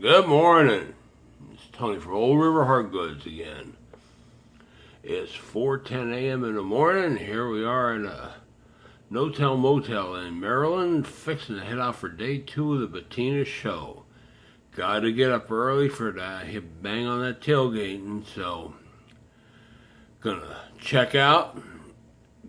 Good morning. It's Tony from Old River Hard Goods again. It's 4:10 a.m. in the morning. Here we are in a no-tell motel in Maryland, fixing to head out for day 2 of the PATINA show. Got to get up early for that. Hit bang on that tailgating, so gonna check out,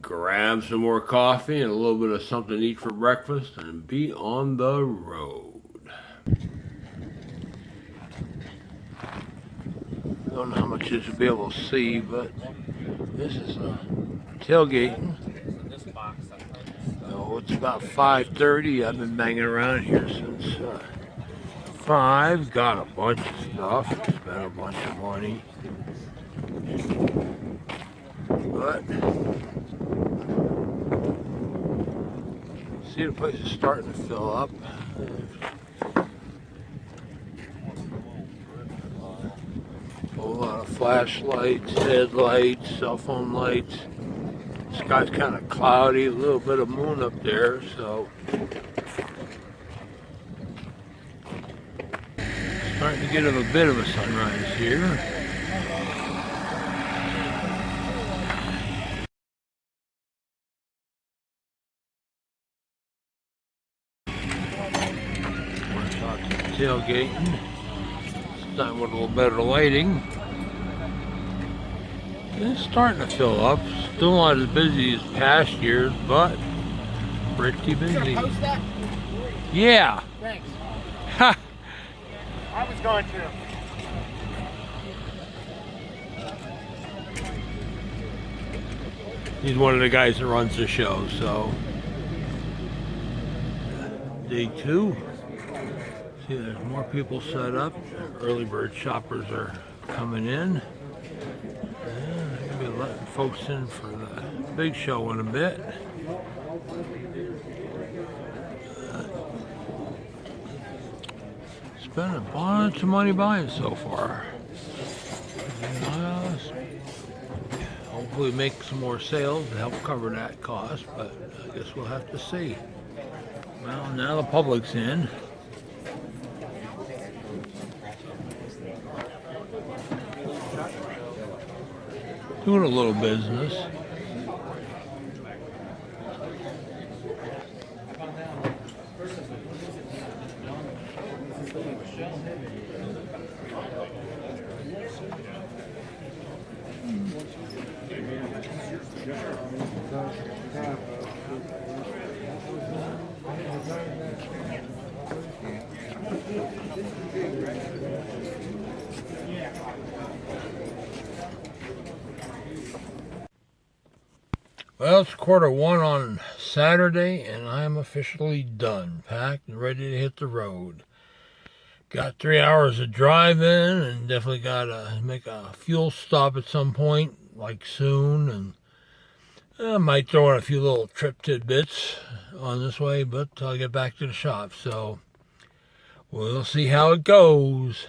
grab some more coffee and a little bit of something to eat for breakfast, and be on the road. I don't know how much this will be able to see, but this is tailgating. Oh, it's about 5:30. I've been banging around here since 5. Got a bunch of stuff. Spent a bunch of money. But see, the place is starting to fill up. A lot of flashlights, headlights, cell phone lights. The sky's kind of cloudy, a little bit of moon up there, so starting to get a bit of a sunrise here. Want to talk to the tailgating. This time with a little better lighting. It's starting to fill up. Still not as busy as past years, but pretty busy. You gonna post that? Yeah. Thanks. Ha! I was going to. He's one of the guys that runs the show, so. Day 2. See, there's more people set up. Early bird shoppers are coming in. They're going to be letting folks in for the big show in a bit. Spent a bunch of money buying so far. Hopefully make some more sales to help cover that cost, but I guess we'll have to see. Well, now the public's in. Doing a little business. Well, it's 1:15 on Saturday, and I'm officially done, packed and ready to hit the road. Got 3 hours of driving, and definitely got to make a fuel stop at some point, like soon, and I might throw in a few little trip tidbits on this way, but I'll get back to the shop, so we'll see how it goes.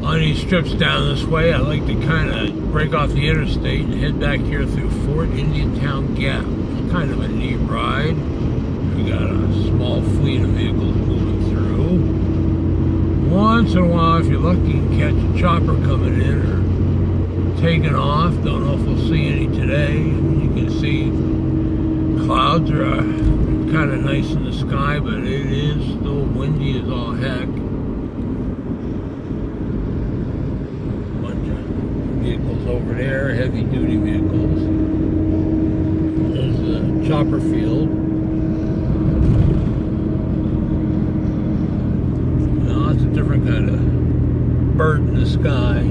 On these trips down this way, I like to kind of break off the interstate and head back here through Fort Indiantown Gap. It's kind of a neat ride. We got a small fleet of vehicles moving through. Once in a while, if you're lucky, you can catch a chopper coming in or taking off. Don't know if we'll see any today. You can see clouds are kind of nice in the sky, but it is still windy as all heck. Vehicles over there, heavy duty vehicles. There's the chopper field. Now that's a different kind of bird in the sky.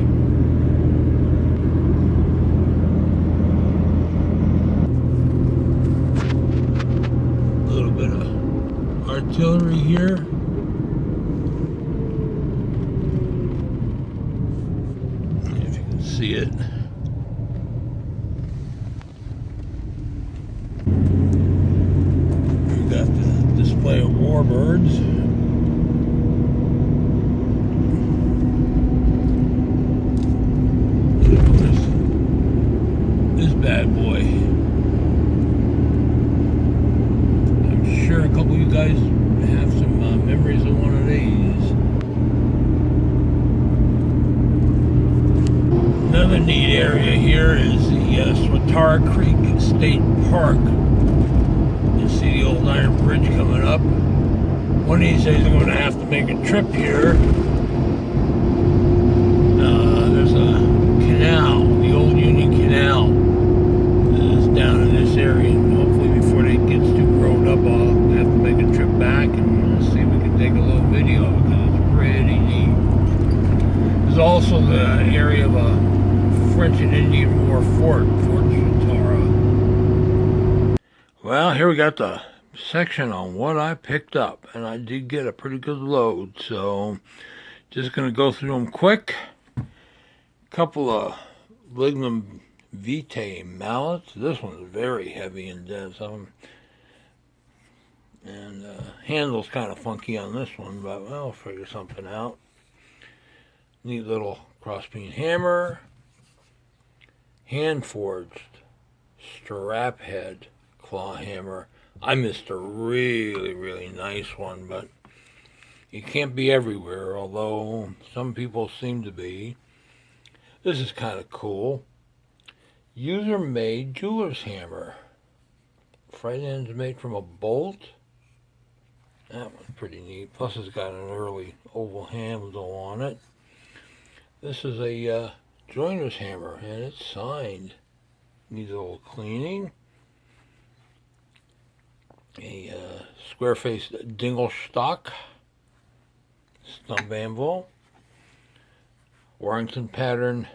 A little bit of artillery here. See it. We've got the display of warbirds. This bad boy. I'm sure a couple of you guys have some memories of one of these. neat area here is the Swatara Creek State Park. You see the old iron bridge coming up. One of these days I'm going to have to make a trip here. There's a canal, the old Union Canal, is down in this area. And hopefully before it gets too grown up, I'll have to make a trip back and see if we can take a little video of it, because it's pretty neat. There's also the area of a French and Indian War fort, Fort Swatara. Well, here we got the section on what I picked up, and I did get a pretty good load, so just going to go through them quick. Couple of lignum vitae mallets. This one's very heavy and dense. And handle's kind of funky on this one, but I'll figure something out. Neat little cross-peen hammer. Hand-forged strap head claw hammer. I missed a really, really nice one, but you can't be everywhere, although some people seem to be. This is kind of cool. User-made jeweler's hammer. Front end's made from a bolt. That one's pretty neat. Plus it's got an early oval handle on it. This is a joiner's hammer, and it's signed. Needs a little cleaning. A square-faced dingle stock. Stump anvil. Warrington pattern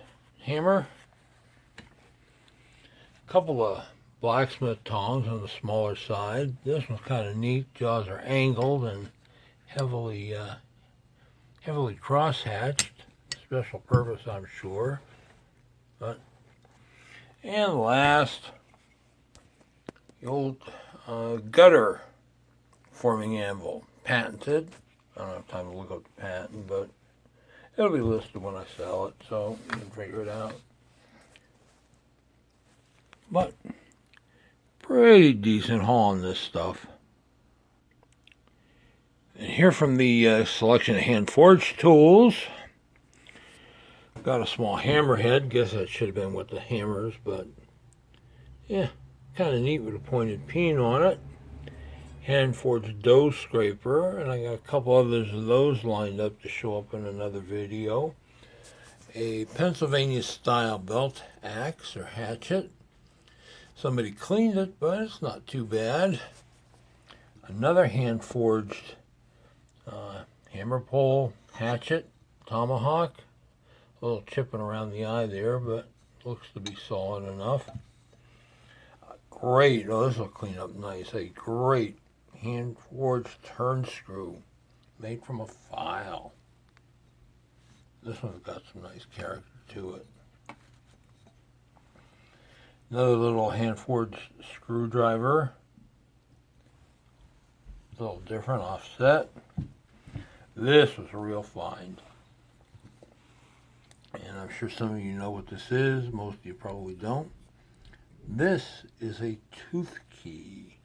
hammer. A couple of blacksmith tongs on the smaller side. This one's kind of neat. Jaws are angled and heavily cross-hatched. Special purpose, I'm sure. And last, the old gutter forming anvil, patented. I don't have time to look up the patent, but it'll be listed when I sell it, so you can figure it out. But pretty decent haul on this stuff. And here from the selection of hand-forged tools, got a small hammerhead. Guess that should have been with the hammers, but yeah, kind of neat with a pointed peen on it. Hand-forged dough scraper, and I got a couple others of those lined up to show up in another video. A Pennsylvania style belt axe or hatchet. Somebody cleaned it, but it's not too bad. Another hand-forged hammer pole, hatchet, tomahawk. A little chipping around the eye there, but looks to be solid enough. Great, oh, this will clean up nice. A great hand-forged turn screw made from a file. This one's got some nice character to it. Another little hand-forged screwdriver. A little different, offset. This was a real find. And I'm sure some of you know what this is. Most of you probably don't. This is a tooth key.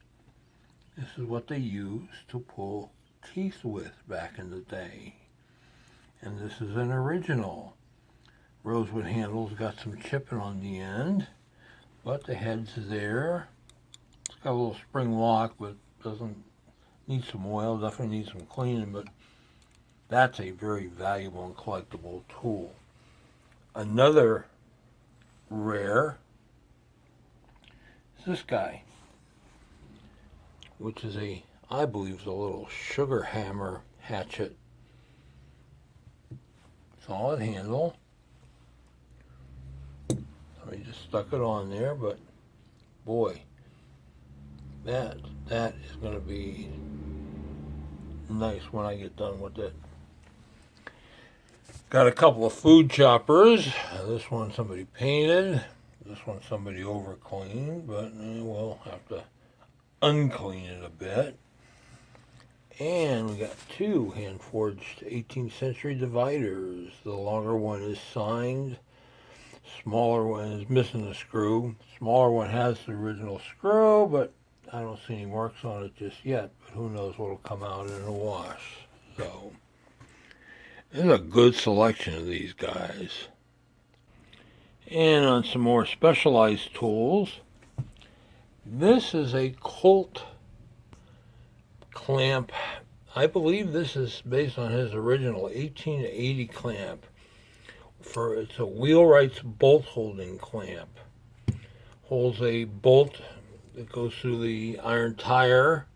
This is what they used to pull teeth with back in the day. And this is an original. Rosewood handle's got some chipping on the end, but the head's there. It's got a little spring lock, but doesn't need some oil, definitely needs some cleaning, but that's a very valuable and collectible tool. Another rare is this guy, which is I believe is a little sugar hammer hatchet. Solid handle. I just stuck it on there, but boy, that is going to be nice when I get done with it. Got a couple of food choppers. This one somebody painted. This one somebody over cleaned, but we'll have to unclean it a bit. And we got two hand-forged 18th century dividers. The longer one is signed. Smaller one is missing the screw. Smaller one has the original screw, but I don't see any marks on it just yet. But who knows what'll come out in a wash. So there's a good selection of these guys. And on some more specialized tools, this is a Colt clamp. I believe this is based on his original 1880 clamp. It's a wheelwright's bolt holding clamp. Holds a bolt that goes through the iron tire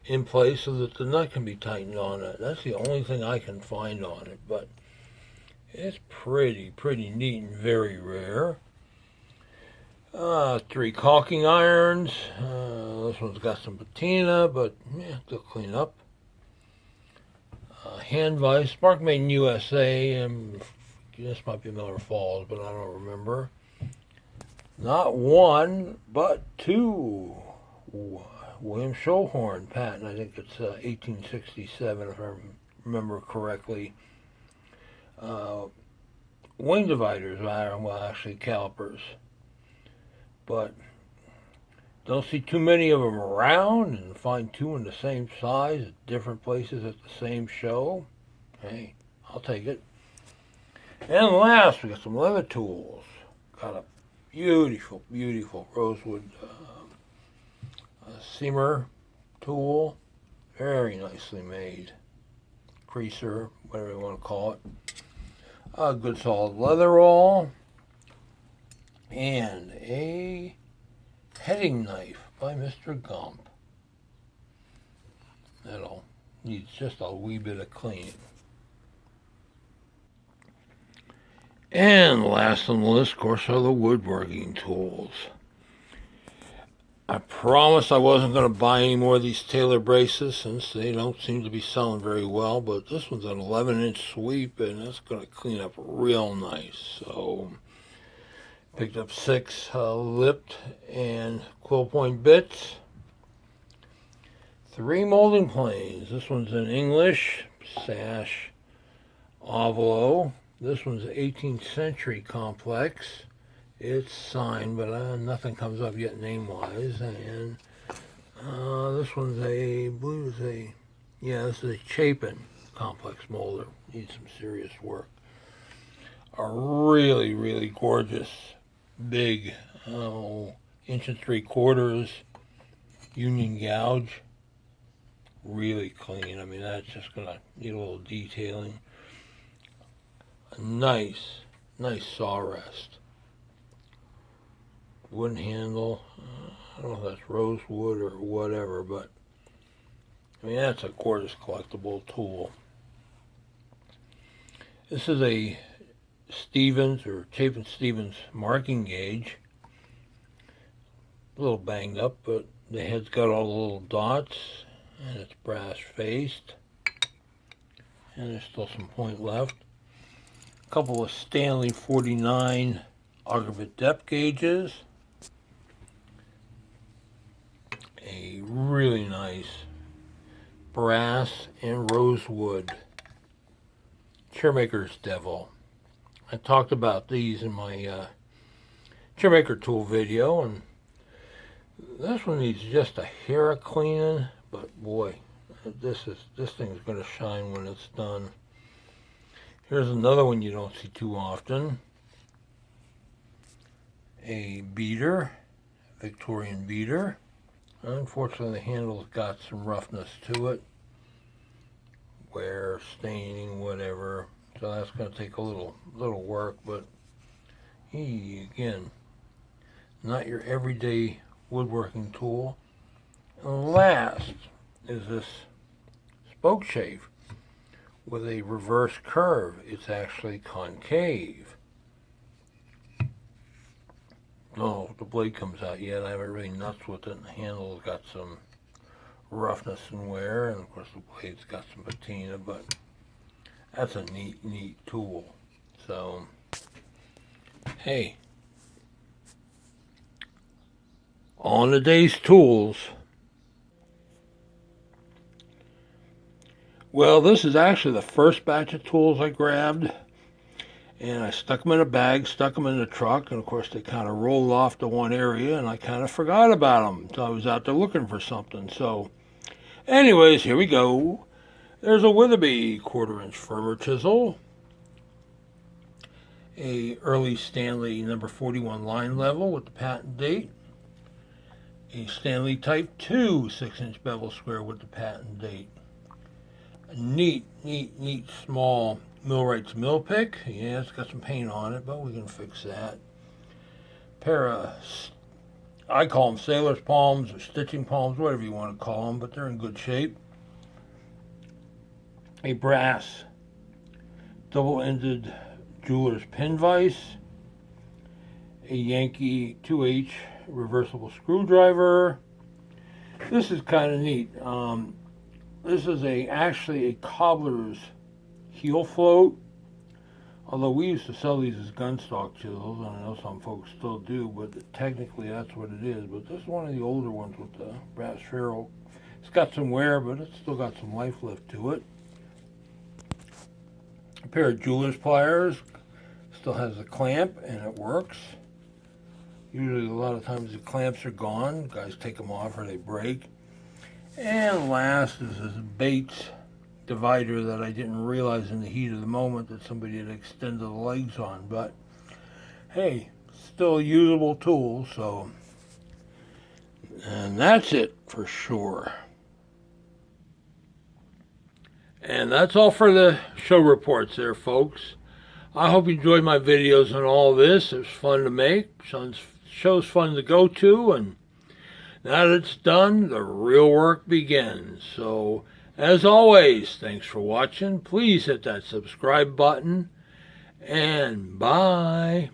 in place so that the nut can be tightened on it. That's the only thing I can find on it, but it's pretty neat and very rare. 3 caulking irons. This one's got some patina, but yeah, they'll clean up. Hand vise, Spark made in USA, and this might be Miller Falls, but I don't remember. Not 1, but 2. William Schollhorn patent. I think it's 1867, if I remember correctly. Wing dividers, well, actually calipers. But don't see too many of them around, and find 2 in the same size at different places at the same show. Hey, I'll take it. And last, we got some leather tools. Got a beautiful rosewood seamer tool. Very nicely made. Creaser, whatever you want to call it. A good solid leather roll. And a heading knife by Mr. Gump. That'll need just a wee bit of cleaning. And last on the list, of course, are the woodworking tools. I promised I wasn't going to buy any more of these tailor braces since they don't seem to be selling very well, but this one's an 11-inch sweep, and that's going to clean up real nice. So, picked up 6 lipped and quill point bits. 3 molding planes. This one's in English, sash, ovalo. This one's 18th century complex. It's signed, but nothing comes up yet name-wise. And this one's this is a Chapin complex molder. Needs some serious work. A really gorgeous, big, 1 3/4 union gouge. Really clean. I mean, that's just gonna need a little detailing. A nice saw rest. Wooden handle. I don't know if that's rosewood or whatever, but I mean, that's a gorgeous collectible tool. This is a Stevens or Chapin Stevens marking gauge. A little banged up, but the head's got all the little dots, and it's brass faced. And there's still some point left. A couple of Stanley 49 auger bit depth gauges. A really nice brass and rosewood chairmaker's devil. I talked about these in my chairmaker tool video, and this one needs just a hair of cleaning, but boy, this thing's going to shine when it's done. Here's another one you don't see too often. A beater, Victorian beater. Unfortunately, the handle's got some roughness to it. Wear, staining, whatever. So that's going to take a little work, but again, not your everyday woodworking tool. And last is this spoke shave with a reverse curve. It's actually concave. No, the blade comes out yet. I haven't really nuts with it. And the handle's got some roughness and wear, and of course the blade's got some patina, but that's a neat tool. So, hey, on the day's tools. Well, this is actually the first batch of tools I grabbed, and I stuck them in a bag, stuck them in the truck, and of course they kind of rolled off to one area, and I kind of forgot about them until I was out there looking for something. So, anyways, here we go. There's a Witherby 1/4 inch firmer chisel, a early Stanley number 41 line level with the patent date, a Stanley Type 2 6-inch bevel square with the patent date, a neat small millwright's mill pick. Yeah, it's got some paint on it, but we can fix that. Pair of, I call them sailor's palms or stitching palms, whatever you want to call them, but they're in good shape. A brass double-ended jeweler's pin vise, a Yankee 2H reversible screwdriver. This is kind of neat. This is actually a cobbler's heel float, although we used to sell these as gunstock chisels, and I know some folks still do, but technically that's what it is. But this is one of the older ones with the brass ferrule. It's got some wear, but it's still got some life left to it. A pair of jeweler's pliers. Still has a clamp, and it works. Usually a lot of times the clamps are gone. Guys take them off or they break. And last is this Bates divider that I didn't realize in the heat of the moment that somebody had extended the legs on. But hey, still a usable tool. So, and that's it for sure. And that's all for the show reports there, folks. I hope you enjoyed my videos on all this. It was fun to make. Show's fun to go to. And now that it's done, the real work begins. So, as always, thanks for watching. Please hit that subscribe button. And bye.